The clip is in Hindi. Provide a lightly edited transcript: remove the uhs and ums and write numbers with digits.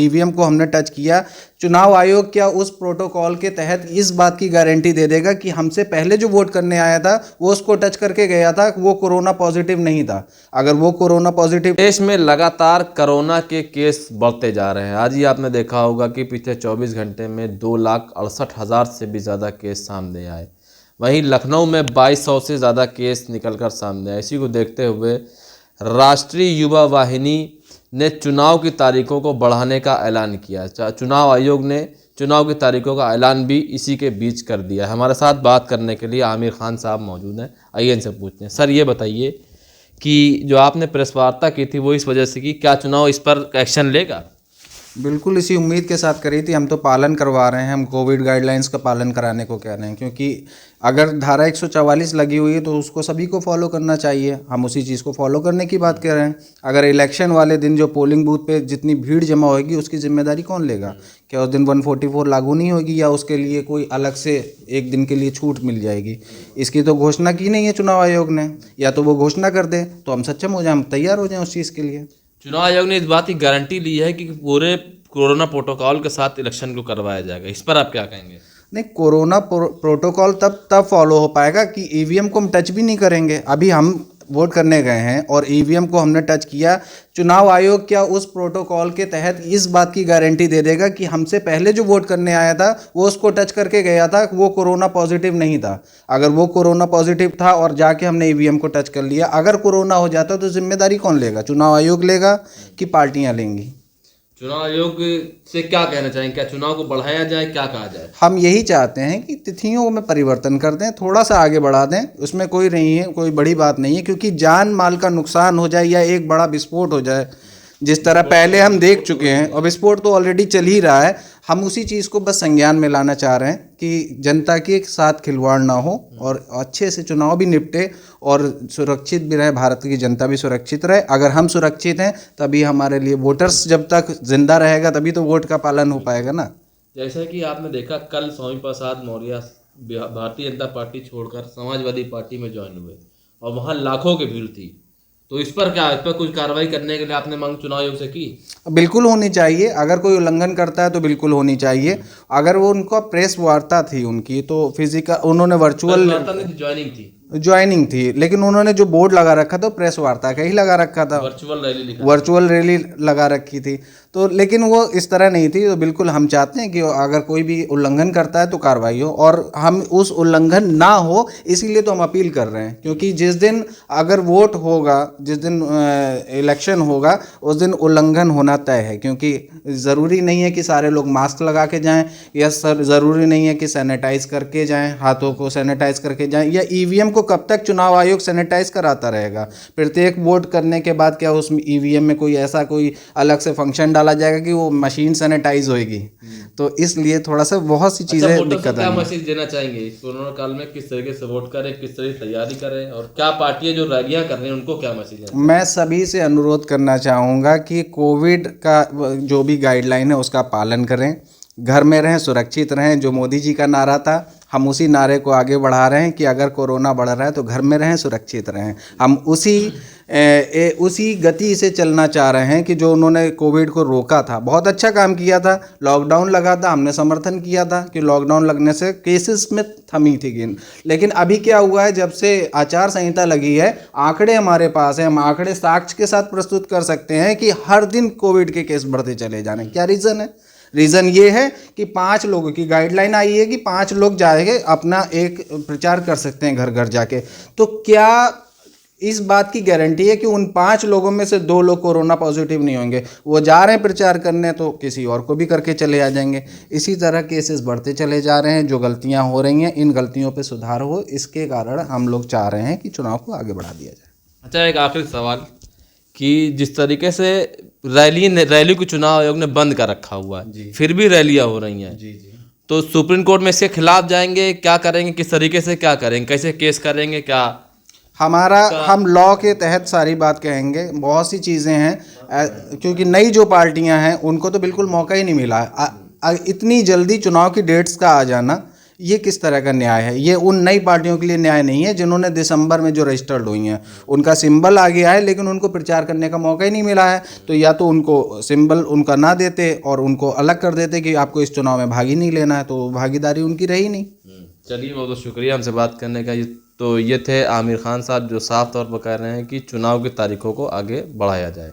ईवीएम को हमने टच किया। चुनाव आयोग क्या उस प्रोटोकॉल के तहत इस बात की गारंटी दे देगा कि हमसे पहले जो वोट करने आया था वो उसको टच करके गया था, वो कोरोना पॉजिटिव नहीं था? अगर वो कोरोना पॉजिटिव। देश में लगातार कोरोना के केस बढ़ते जा रहे हैं। आज ही आपने देखा होगा कि पिछले 24 घंटे में 2,68,000 से भी ज़्यादा केस सामने आए। वहीं लखनऊ में 2200 से ज़्यादा केस निकलकर सामने आए। इसी को देखते हुए राष्ट्रीय युवा वाहिनी ने चुनाव की तारीखों को बढ़ाने का ऐलान किया। चुनाव आयोग ने चुनाव की तारीखों का ऐलान भी इसी के बीच कर दिया। हमारे साथ बात करने के लिए आमिर खान साहब मौजूद हैं। आइए इनसे पूछते हैं। सर, ये बताइए कि जो आपने प्रेस वार्ता की थी वो इस वजह से कि क्या चुनाव इस पर एक्शन लेगा? बिल्कुल इसी उम्मीद के साथ करी थी। हम तो पालन करवा रहे हैं, हम कोविड गाइडलाइंस का पालन कराने को कह रहे हैं, क्योंकि अगर धारा 144 लगी हुई है तो उसको सभी को फॉलो करना चाहिए। हम उसी चीज़ को फॉलो करने की बात कर रहे हैं। अगर इलेक्शन वाले दिन जो पोलिंग बूथ पे जितनी भीड़ जमा होगी उसकी जिम्मेदारी कौन लेगा? क्या उस दिन 144 लागू नहीं होगी या उसके लिए कोई अलग से एक दिन के लिए छूट मिल जाएगी? इसकी तो घोषणा की नहीं है चुनाव आयोग ने। या तो वो घोषणा कर दे तो हम सक्षम हो जाए, हम तैयार हो जाएं उस चीज़ के लिए। चुनाव आयोग ने इस बात की गारंटी ली है कि पूरे कोरोना प्रोटोकॉल के साथ इलेक्शन को करवाया जाएगा। इस पर आप क्या कहेंगे? नहीं, कोरोना प्रोटोकॉल तब फॉलो हो पाएगा कि ईवीएम को हम टच भी नहीं करेंगे। अभी हम वोट करने गए हैं और ईवीएम को हमने टच किया। चुनाव आयोग क्या उस प्रोटोकॉल के तहत इस बात की गारंटी दे देगा कि हमसे पहले जो वोट करने आया था वो उसको टच करके गया था, वो कोरोना पॉजिटिव नहीं था? अगर वो कोरोना पॉजिटिव था और जाके हमने ईवीएम को टच कर लिया, अगर कोरोना हो जाता तो जिम्मेदारी कौन लेगा? चुनाव आयोग लेगा कि पार्टियां लेंगी? चुनाव आयोग से क्या कहना चाहेंगे? क्या चुनाव को बढ़ाया जाए, क्या कहा जाए? हम यही चाहते हैं कि तिथियों में परिवर्तन कर दें, थोड़ा सा आगे बढ़ा दें। उसमें कोई नहीं है, कोई बड़ी बात नहीं है, क्योंकि जान माल का नुकसान हो जाए या एक बड़ा विस्फोट हो जाए, जिस तरह पहले हम देख चुके हैं, और विस्फोट तो ऑलरेडी चल ही रहा है। हम उसी चीज़ को बस संज्ञान में लाना चाह रहे हैं कि जनता के साथ खिलवाड़ ना हो और अच्छे से चुनाव भी निपटे और सुरक्षित भी रहे, भारत की जनता भी सुरक्षित रहे। अगर हम सुरक्षित हैं तभी हमारे लिए वोटर्स, जब तक जिंदा रहेगा तभी तो वोट का पालन हो पाएगा ना। जैसा कि आपने देखा, कल स्वामी प्रसाद मौर्य भारतीय जनता पार्टी छोड़कर समाजवादी पार्टी में ज्वाइन हुए और वहाँ लाखों की भीड़ थी। तो इस पर कुछ कार्रवाई करने के लिए आपने मांग चुनाव आयोग से की? बिल्कुल होनी चाहिए। अगर कोई उल्लंघन करता है तो बिल्कुल होनी चाहिए। अगर वो उनका प्रेस वार्ता थी उनकी, तो फिजिकल उन्होंने वर्चुअल ज्वाइनिंग थी, लेकिन उन्होंने जो बोर्ड लगा रखा था प्रेस वार्ता का ही लगा रखा था, वर्चुअल रैली लगा रखी थी। तो लेकिन वो इस तरह नहीं थी। तो बिल्कुल हम चाहते हैं कि अगर कोई भी उल्लंघन करता है तो कार्रवाई हो, और हम उस उल्लंघन ना हो इसीलिए तो हम अपील कर रहे हैं। क्योंकि जिस दिन अगर वोट होगा, जिस दिन इलेक्शन होगा, उस दिन उल्लंघन होना तय है। क्योंकि ज़रूरी नहीं है कि सारे लोग मास्क लगा के जाएं, या ज़रूरी नहीं है कि सैनिटाइज करके जाएं, हाथों को सैनिटाइज करके जाएं, या ईवीएम को कब तक चुनाव आयोग सैनिटाइज कराता रहेगा? प्रत्येक वोट करने के बाद क्या उस ईवीएम में कोई ऐसा कोई अलग से फंक्शन डाला जाएगा कि वो मशीन सैनिटाइज होएगी? तो इसलिए थोड़ा सा बहुत सी चीज़ें दिक्कत क्या मैसेज देना चाहेंगे इस कोरोना काल में? किस तरीके से वोट करें, किस तरह की तैयारी करें, और क्या पार्टियां जो रैलियां कर रही हैं उनको क्या मैसेज है? मैं सभी से अनुरोध करना चाहूँगा कि कोविड का जो भी गाइडलाइन है उसका पालन करें, घर में रहें, सुरक्षित रहें। जो मोदी जी का नारा था, हम उसी नारे को आगे बढ़ा रहे हैं कि अगर कोरोना बढ़ रहा है तो घर में रहें, सुरक्षित रहें। हम उसी गति से चलना चाह रहे हैं कि जो उन्होंने कोविड को रोका था, बहुत अच्छा काम किया था। लॉकडाउन लगा था, हमने समर्थन किया था कि लॉकडाउन लगने से केसेस में थमी थी गिन। लेकिन अभी क्या हुआ है, जब से आचार संहिता लगी है, आंकड़े हमारे पास हैं, हम आंकड़े साक्ष्य के साथ प्रस्तुत कर सकते हैं कि हर दिन कोविड के केस बढ़ते चले जा रहे हैं। क्या रीज़न है? रीज़न ये है कि 5 लोगों की गाइडलाइन आई है कि 5 लोग जाएंगे, अपना एक प्रचार कर सकते हैं घर घर जाके। तो क्या इस बात की गारंटी है कि उन 5 लोगों में से 2 लोग कोरोना पॉजिटिव नहीं होंगे? वो जा रहे हैं प्रचार करने तो किसी और को भी करके चले आ जाएंगे। इसी तरह केसेस बढ़ते चले जा रहे हैं। जो गलतियां हो रही हैं, इन गलतियों पे सुधार हो, इसके कारण हम लोग चाह रहे हैं कि चुनाव को आगे बढ़ा दिया जाए। अच्छा, एक आखिरी सवाल कि जिस तरीके से रैली को चुनाव आयोग ने बंद कर रखा हुआ है, फिर भी रैलियां हो रही हैं, तो सुप्रीम कोर्ट में इसके खिलाफ जाएंगे? क्या करेंगे? किस तरीके से क्या करेंगे? कैसे केस करेंगे? क्या हम लॉ के तहत सारी बात कहेंगे। बहुत सी चीज़ें हैं, क्योंकि नई जो पार्टियां हैं उनको तो बिल्कुल मौका ही नहीं मिला। इतनी जल्दी चुनाव की डेट्स का आ जाना, ये किस तरह का न्याय है? ये उन नई पार्टियों के लिए न्याय नहीं है जिन्होंने दिसंबर में जो रजिस्टर्ड हुई हैं, उनका सिंबल आ गया है लेकिन उनको प्रचार करने का मौका ही नहीं मिला है। तो या तो उनको सिंबल उनका ना देते और उनको अलग कर देते कि आपको इस चुनाव में भाग ही नहीं लेना है, तो भागीदारी उनकी रही नहीं। चलिए, बहुत बहुत शुक्रिया हमसे बात करने का। तो ये थे आमिर खान साहब, जो साफ तौर पर कह रहे हैं कि चुनाव की तारीखों को आगे बढ़ाया जाए।